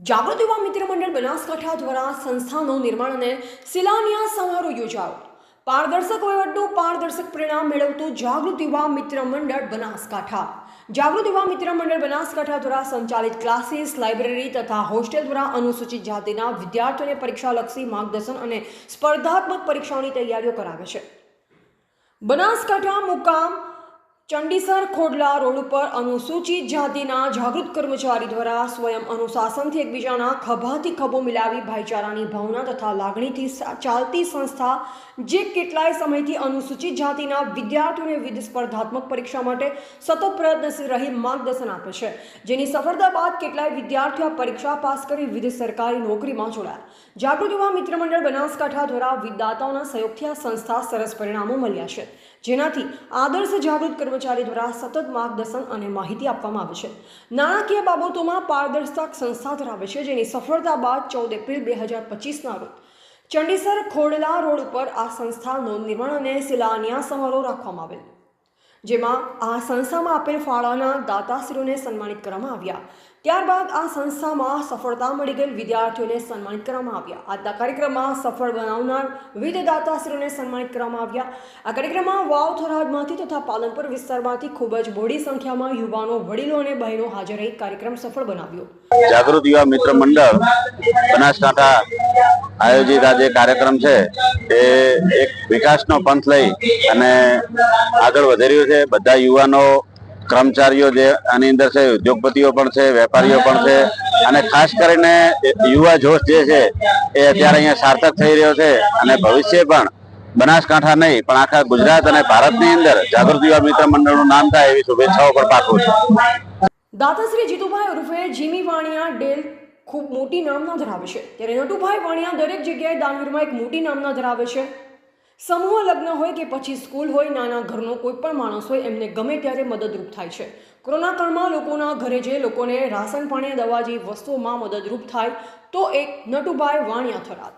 જાગૃત યુવા મિત્ર મંડળ બનાસકાંઠા દ્વારા સંસ્થાનું નિર્માણ અને શિલાન્યાસ સમારોહ યોજાયો। પારદર્શક વહીવટનું પારદર્શક પરિણામ મેળવતું જાગૃત યુવા મિત્ર મંડળ બનાસકાંઠા। જાગૃત યુવા મિત્ર મંડળ બનાસકાંઠા દ્વારા સંચાલિત ક્લાસીસ, લાઇબ્રેરી તથા હોસ્ટેલ દ્વારા અનુસૂચિત જાતિના વિદ્યાર્થીઓને પરીક્ષાલક્ષી માર્ગદર્શન અને સ્પર્ધાત્મક પરીક્ષાઓની તૈયારીઓ કરાવે છે। બનાસકાંઠા મુકામ ચંડીસર ખોડલા રોડ ઉપર અનુસૂચિત જાતિના જાગૃત કર્મચારી દ્વારા સ્વયં અનુશાસનથી એકબીજાના ખભાથી ખભો મિલાવી ભાઈચારાની ભાવના તથા લાગણીથી ચાલતી સંસ્થા જે કેટલાય સમયથી અનુસૂચિત જાતિના વિદ્યાર્થીઓને વિવિધ સ્પર્ધાત્મક પરીક્ષા માટે સતત પ્રયત્નશીલ રહી માર્ગદર્શન આપે છે, જેની સફળતા બાદ કેટલાય વિદ્યાર્થીઓ પરીક્ષા પાસ કરી વિવિધ સરકારી નોકરીમાં જોડાયા। જાગૃત યુવા મિત્ર મંડળ બનાસકાંઠા દ્વારા વિદ્યાર્થીઓના સહયોગથી આ સંસ્થા સરસ પરિણામો મળ્યા છે, જેનાથી આદર્શ જાગૃત કર્મચારી દ્વારા સતત માર્ગદર્શન અને માહિતી આપવામાં આવે છે। નાણાકીય બાબતોમાં પારદર્શક સંસ્થા ધરાવે છે, જેની સફળતા બાદ 14 એપ્રિલ 2025ના રોજ ચંડીસર ખોડલા રોડ ઉપર આ સંસ્થાનો નિર્માણ અને શિલાન્યાસ સમારોહ રાખવામાં આવેલ, જેમાં આ સંસ્થામાં આપેલ ફાળાના દાતાશ્રીઓને સન્માનિત કરવામાં આવ્યા। ત્યારબાદ આ સંસ્થામાં સફળતા મળી ગયેલ વિદ્યાર્થીઓને સન્માનિત કરવામાં આવ્યા। આજના કાર્યક્રમમાં સફળ બનાવનાર વિવિધ દાતાશ્રીઓને સન્માનિત કરવામાં આવ્યા। આ કાર્યક્રમમાં વાવ થરાદમાંથી તથા પાલનપુર વિસ્તારમાંથી ખૂબ જ મોટી સંખ્યામાં યુવાનો, વડીલો અને બહેનો હાજર રહી કાર્યક્રમ સફળ બનાવ્યો। જાગૃત યુવા મિત્ર મંડળ બનાસકાંઠા આયોજિત આ જે કાર્યક્રમ છે એ એક વિકાસનો પંથ લઈ અને આગળ વધી રહ્યો છે। બધા યુવાનો, કર્મચારીઓ જે આની અંદર છે, ઉદ્યોગપતિઓ પણ છે, વેપારીઓ પણ છે અને ખાસ કરીને યુવા જોશ જે છે એ અત્યારે અહીંયા સાર્થક થઈ રહ્યો છે અને ભવિષ્ય પણ બનાસકાંઠા નહીં પણ આખા ગુજરાત અને ભારતની અંદર જાગૃત યુવા મિત્ર મંડળનું નામ થાય એવી શુભેચ્છાઓ પણ પાઠવું છું। દાતાશ્રી જીતુભાઈ ઉર્ફે જીમી વાણિયા ડેલ ખૂબ મોટી નામના ધરાવે છે, ત્યારે નટુભાઈ વાણિયા દરેક જગ્યાએ દાનવીરમાં એક મોટી નામના ધરાવે છે। સમૂહ લગ્ન હોય કે પછી સ્કૂલ હોય, નાના ઘરનો કોઈ પણ માણસ હોય, એમને ગમે ત્યારે મદદરૂપ થાય છે। કોરોના કાળમાં લોકોના ઘરે જે લોકોને રાશન, પાણી, દવા જેવી વસ્તુઓમાં મદદરૂપ થાય તો એક નટુભાઈ વાણિયા થરાદ।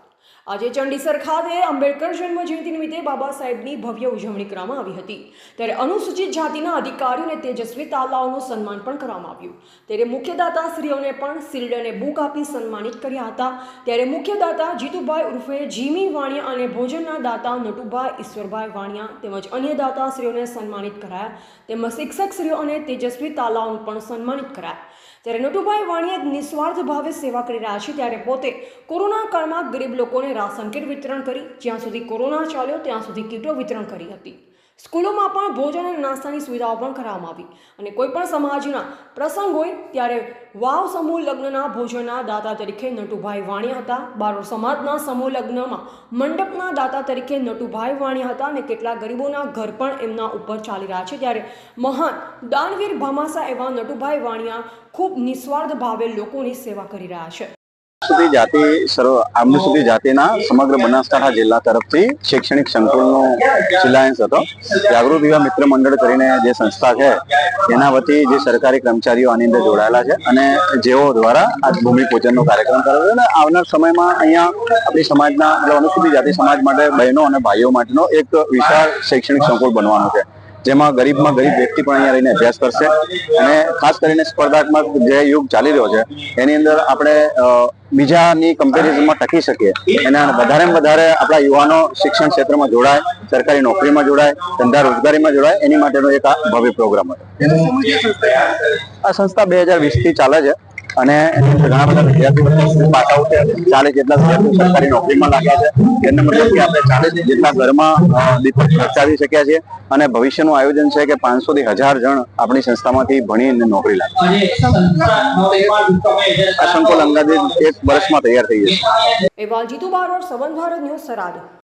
આજે ચંડીસર ખાતે આંબેડકર જન્મ જયંતિ નિમિત્તે બાબા સાહેબની ભવ્ય ઉજવણી કરવામાં આવી હતી, ત્યારે અનુસૂચિત જાતિના અધિકારીઓને તેજસ્વી તાલાઓનું સન્માન પણ કરવામાં આવ્યું। ત્યારે મુખ્ય દાતાશ્રીઓને પણ શિલ્ડ અને બુક આપી સન્માનિત કર્યા હતા। ત્યારે મુખ્ય દાતા જીતુભાઈ ઉર્ફે જીમી વાણિયા અને ભોજનના દાતા નટુભાઈ ઈશ્વરભાઈ વાણિયા તેમજ અન્ય દાતાશ્રીઓને સન્માનિત કરાયા, તેમજ શિક્ષકશ્રીઓ અને તેજસ્વી તાલાઓને પણ સન્માનિત કરાયા। ત્યારે નટુભાઈ વાણિયા નિસ્વાર્થ ભાવે સેવા કરી રહ્યા છે, ત્યારે પોતે કોરોના કાળમાં ગરીબ લોકોને રાશન કીટ વિતરણ કરી, જ્યાં સુધી કોરોના ચાલ્યો ત્યાં સુધી કીટો વિતરણ કરી હતી। સ્કૂલોમાં પણ ભોજન અને નાસ્તાની સુવિધાઓ પણ કરવામાં આવી અને કોઈ પણ સમાજના પ્રસંગ હોય ત્યારે વાવ સમૂહ લગ્નના ભોજનના દાતા તરીકે નટુભાઈ વાણિયા હતા। બારોડ સમાજના સમૂહ લગ્નમાં મંડપના દાતા તરીકે નટુભાઈ વાણિયા હતા અને કેટલાક ગરીબોના ઘર પણ એમના ઉપર ચાલી રહ્યા છે। ત્યારે મહાન દાનવીર ભામાસા એવા નટુભાઈ વાણિયા ખૂબ નિસ્વાર્થ ભાવે લોકોની સેવા કરી રહ્યા છે। અનુસૂચિત જાતિના સમગ્ર બનાસકાંઠા જિલ્લા તરફથી શૈક્ષણિક સંકુલનો શિલાન્યાસ હતો। જાગૃત યુવા મિત્ર મંડળ કરીને જે સંસ્થા છે એના વતી જે સરકારી કર્મચારીઓ આની અંદર જોડાયેલા છે અને જેઓ દ્વારા આ ભૂમિપૂજનનો કાર્યક્રમ કર્યો છે અને આવનાર સમયમાં અહીંયા આપણી સમાજના અનુસૂચિત જાતિ સમાજ માટે બહેનો અને ભાઈઓ માટેનો એક વિશાળ શૈક્ષણિક સંકુલ બનવાનો છે, જેમાં ગરીબમાં ગરીબ વ્યક્તિ પણ અહીંયા રહીને અભ્યાસ કરશે અને ખાસ કરીને સ્પર્ધાત્મક જે યુગ ચાલી રહ્યો છે એની અંદર આપણે બીજાની કમ્પેરિઝનમાં ટકી શકીએ અને વધારેમાં વધારે આપણા યુવાનો શિક્ષણ ક્ષેત્રમાં જોડાય, સરકારી નોકરીમાં જોડાય, ધંધા રોજગારીમાં જોડાય, એની માટેનો એક આ ભવ્ય પ્રોગ્રામ હતો। આ સંસ્થા 2020થી ચાલે છે અને ઘણા બધા વિદ્યાર્થીઓ પાછા છે, 40 જેટલા વિદ્યાર્થીઓ સરકારી નોકરીમાં લાગ્યા છે। એના મતલબ કે આપણે 40 જેટલા ઘરમાં દીપક ખર્ચાવી શક્યા છીએ અને ભવિષ્યનું આયોજન છે કે 500 થી 1000 જણ આપણી સંસ્થામાંથી ભણીને નોકરી લાગે। આ સંકુલ અંદાજિત 1 વર્ષમાં તૈયાર થઈ જશે। એવા જીતુ બારોડ, સંબંધ ભારત ન્યૂઝ, થરાદ।